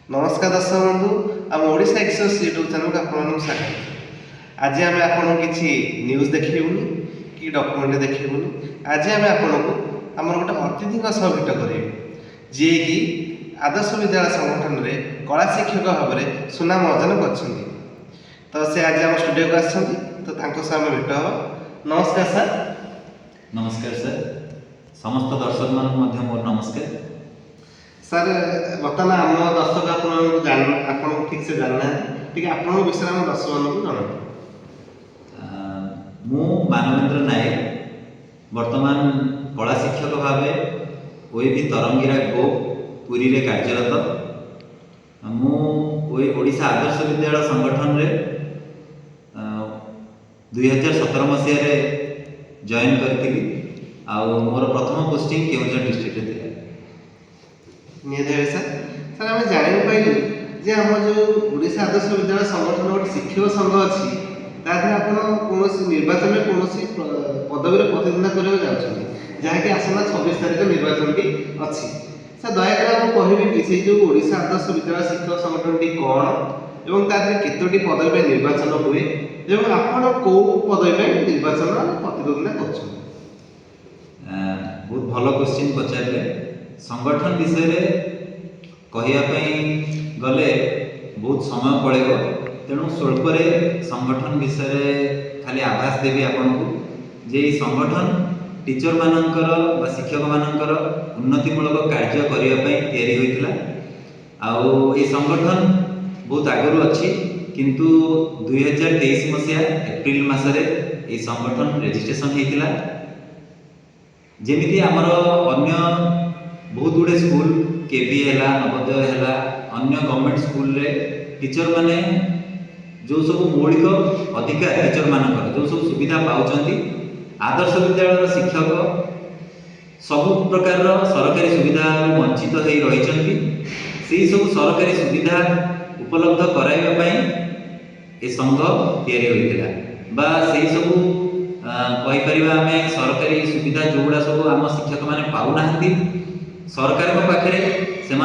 नमस्कार दर्शक बंधु आम ओडिशा एक्सप्रेस यूट्यूब चैनल को आपको स्वागत। आज आम आपको किसी न्यूज देखूनी कि डॉक्यूमेंट देखूनी। आज आम आपको आम गोटे अतिथि सह भेट कर जी कि आदर्श विद्यालय संगठन में कला शिक्षक भाव में सुनाम अर्जन कर तो से आज आम स्टूडियो को आम भेट हम। नमस्कार सर। नमस्कार सर। समस्त दर्शक मान मोर नमस्कार सर। बर्तमान आम दर्शक आपको ठीक से जानना टी आप विषय आम दर्शक मानक जना। मु मानवेंद्र नायक वर्तमान कला शिक्षक भाव ओएबी तरंगिरा गो पुरी रे कार्यरत। मु ओडिशा आदर्श विद्यालय संगठन रे 2017 मसीह जॉइन करी मोर प्रथम पोस्टिंग केवंझर डिस्ट्रिक्ट रे। निहत सर सर आम जाना पाइलु जे आम जो ओडिशा आदर्श विद्यालय संगठन गोटे शिक्षक संघ अच्छी तादे आप कौन निर्वाचन में कौन पदवी प्रतिद्वंदिता करने जाऊँगी जहाँकि आसना 26 तारीख निर्वाचन टी अच्छी। सर दयाकोर आप कहे कि से जो ओडिशा आदर्श विद्यालय शिक्षक संगठन टी कौन एवं तादे केतोटी पदवी निर्वाचन हुए एवं आप कौ पदवी निर्वाचन प्रतिद्वंदिता कर। बहुत भल क्वेश्चन पचारे। संगठन विषय कहवाई गले बहुत समय पड़ेगा तेणु स्वल्परे संगठन विषय खाली आभास देवी आपन को जे संगठन टीचर मानकर बा शिक्षक मानकर उन्नतिमूलक कार्य करने तैयारी होइतिला। आउ ए संगठन बहुत आगरू अच्छी किंतु 2023 मसीहा एप्रिल मासरे ए संगठन रजिस्ट्रेशन होइतिला। जेमिति आमर अन्य बहुत गुड़े स्कूल केबी है नवोदय है अन्य गवर्नमेंट स्कूल रे टीचर माने जो सब मौलिक अधिकार टीचर मानकर जो सब सुविधा पाउछंती आदर्श विद्यालय शिक्षक सब प्रकार सरकारी सुविधा वंचित हो रही से सब सरकारी सुविधा उपलब्ध कराइबा पई ए संघ तैयारी होइतिला बा से सब कहि परिबा हमें सरकारी सुविधा जोड़ा सब आम शिक्षक माने पाउ नाहंती सरकार पाखे से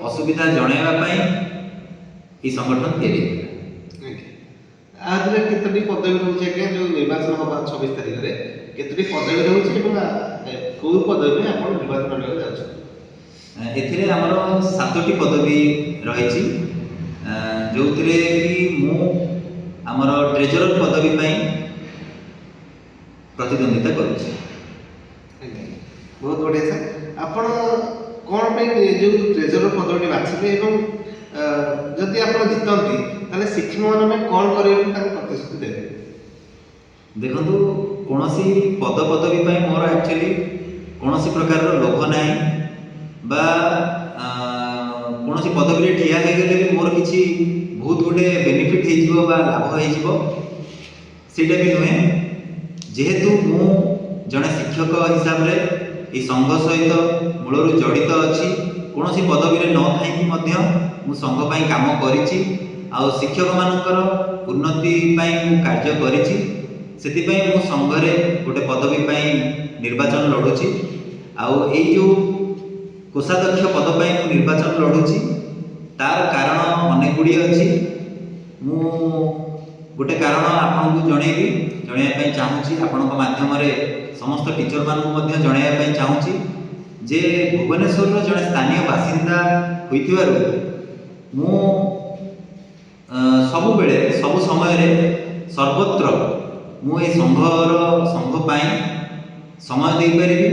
असुविधा जनवाई ये संगठन तैयारी केतोटी पदवी रोचे जो निर्वाचन हम 26 तारीख में केतोटी पदवी रोचे कौ पदवी आप निर्वाचन लड़ाई एथिरे हमर 7टी पदवी रही जो कि मु आमर ट्रेजरर पदवी प्रतिद्वंदिता करुछि। बहुत बढ़िया सर। आपण कौन जो ट्रेजरर पदवी बाछिले जदि आप जितती ताले शिक्षक मान कौन करेंगे प्रतिश्रुति देवे। देखो कौन पद पदवी मोर एक्चुअली कौन प्रकार लोभ ना बा कौन पदवी ठिया हो गले भी मोर किसी बहुत गुटे बेनिफिट हो लाभ होटा भी नुहे जेहेतु मु जड़े शिक्षक हिसाब से ये संघ सहित मूलर जड़ित अच्छी कौन पदवी न थी संघ पर काम करिछि आउ शिक्षक मानकर उन्नति मु कार्य करिछि सेतिपई मु संघरे गोटे पदवी निर्वाचन लड़ुछि आउ ए जो कोषाध्यक्ष पद पर मु निर्वाचन लड़ुछि तार कारण अनेक गुड़ी अच्छी। मु गोटे कारण आपको जनवाई चाहूँगी आपण माध्यम समस्त टीचर मानक जनवाई चाहूँगी जे भुवनेश्वर जड़े स्थानीय बासिंदा होइथिबारु मु सब बेले सब समय सर्वत्र मु ए संघ पाई समय दे पारिबी।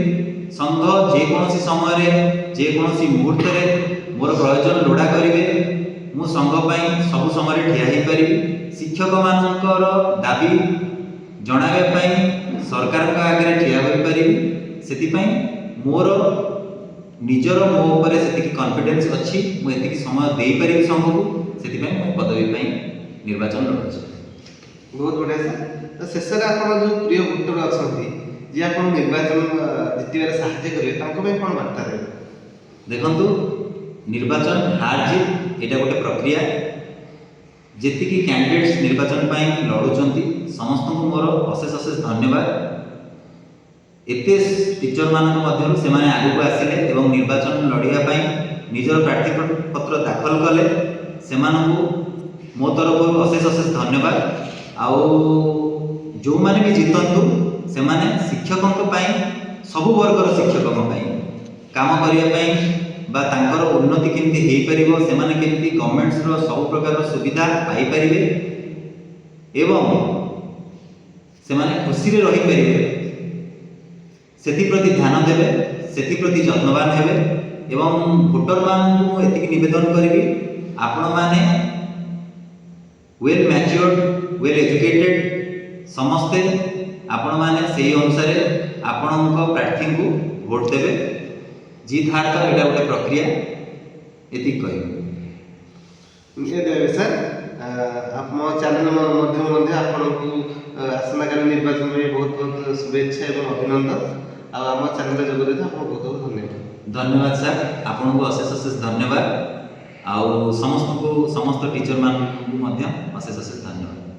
संघ जेकोसी समय जेकोसी मुहूर्त मोर प्रयोजन लोड़ा करेंगे मु संघ पाई सब समय ठिया हो पारि। शिक्षक मानकर दाबी जनाबे सरकार आगे ठिया हो पारि से मोर निजर मो उपर से कॉन्फिडेंस अच्छी मुझे समय दे पारि संघ को से पदवी निर्वाचन लड़ुଛି। बहुत बढ़िया सर। तो शेष में आप जो प्रिय भोटर अच्छा जी आप निर्वाचन जीतबार साहाय्य करेंगे कौन बार्ता रहे। देखु निर्वाचन हार जीत यहाँ गोटे प्रक्रिया जी कैंडिडेट्स निर्वाचन लड़ुंट समस्त को मोर अशेष अशेष धन्यवाद। एते टीचर मानक मध्यरु सेमाने आगु आसिले एवं निर्वाचन लड़िया निजर प्रार्थी पत्र दाखल କଲେ ସେମାନଙ୍କୁ ମୋ ତରଫରୁ ଅଶେଷ ଅଶେଷ ଧନ୍ୟବାଦ। ଆଉ ଯେଉଁମାନେ ବି ଜିତନ୍ତୁ ସେମାନେ ଶିକ୍ଷକଙ୍କ ପାଇଁ, ସବୁ ବର୍ଗର ଶିକ୍ଷକଙ୍କ ପାଇଁ କାମ କରିବା ପାଇଁ ବା ତାଙ୍କର ଉନ୍ନତି କେମିତି ହେଇପାରିବ, ସେମାନେ କେମିତି ଗଭର୍ଣ୍ଣମେଣ୍ଟର ସବୁ ପ୍ରକାରର ସୁବିଧା ପାଇପାରିବେ ଏବଂ ସେମାନେ ଖୁସିରେ ରହିପାରିବେ ସେଥିପ୍ରତି ଧ୍ୟାନ ଦେବେ, ସେଥିପ୍ରତି ଯତ୍ନବାନ ହେବେ। ଏବଂ ଭୋଟରମାନଙ୍କୁ ମୁଁ ଏତିକି ନିବେଦନ କରିବି, ଆପଣମାନେ ୱେଲ୍ ମ୍ୟାଚ୍ୟୁର୍ଡ, ୱେଲ୍ ଏଜୁକେଟେଡ୍ ସମସ୍ତେ ଆପଣମାନେ ସେହି ଅନୁସାରେ ଆପଣଙ୍କ ପ୍ରାର୍ଥୀଙ୍କୁ ଭୋଟ ଦେବେ। ଜିତ୍ ହାର ତ ଏଇଟା ଗୋଟେ ପ୍ରକ୍ରିୟା, ଏତିକି କହିବି। ନିହାତି ଭାବେ ସାର୍, ଆମ ଚ୍ୟାନେଲ ମାଧ୍ୟମରେ ମଧ୍ୟ ଆପଣଙ୍କୁ ଆସନ୍ତାକାଲି ନିର୍ବାଚନ ପାଇଁ ବହୁତ ବହୁତ ଶୁଭେଚ୍ଛା ଏବଂ ଅଭିନନ୍ଦନ। ଆଉ ଆମ ଚ୍ୟାନେଲରେ ଯୋଗ ଦେଇଥିବାରୁ ଆପଣଙ୍କୁ ବହୁତ ବହୁତ ଧନ୍ୟବାଦ। ଧନ୍ୟବାଦ ସାର୍, ଆପଣଙ୍କୁ ଅଶେଷ ଅଶେଷ ଧନ୍ୟବାଦ। ଆଉ ସମସ୍ତଙ୍କୁ, ସମସ୍ତ ଟିଚର ମାନଙ୍କୁ ମଧ୍ୟ ଅଶେଷ ଅଶେଷ ଧନ୍ୟବାଦ।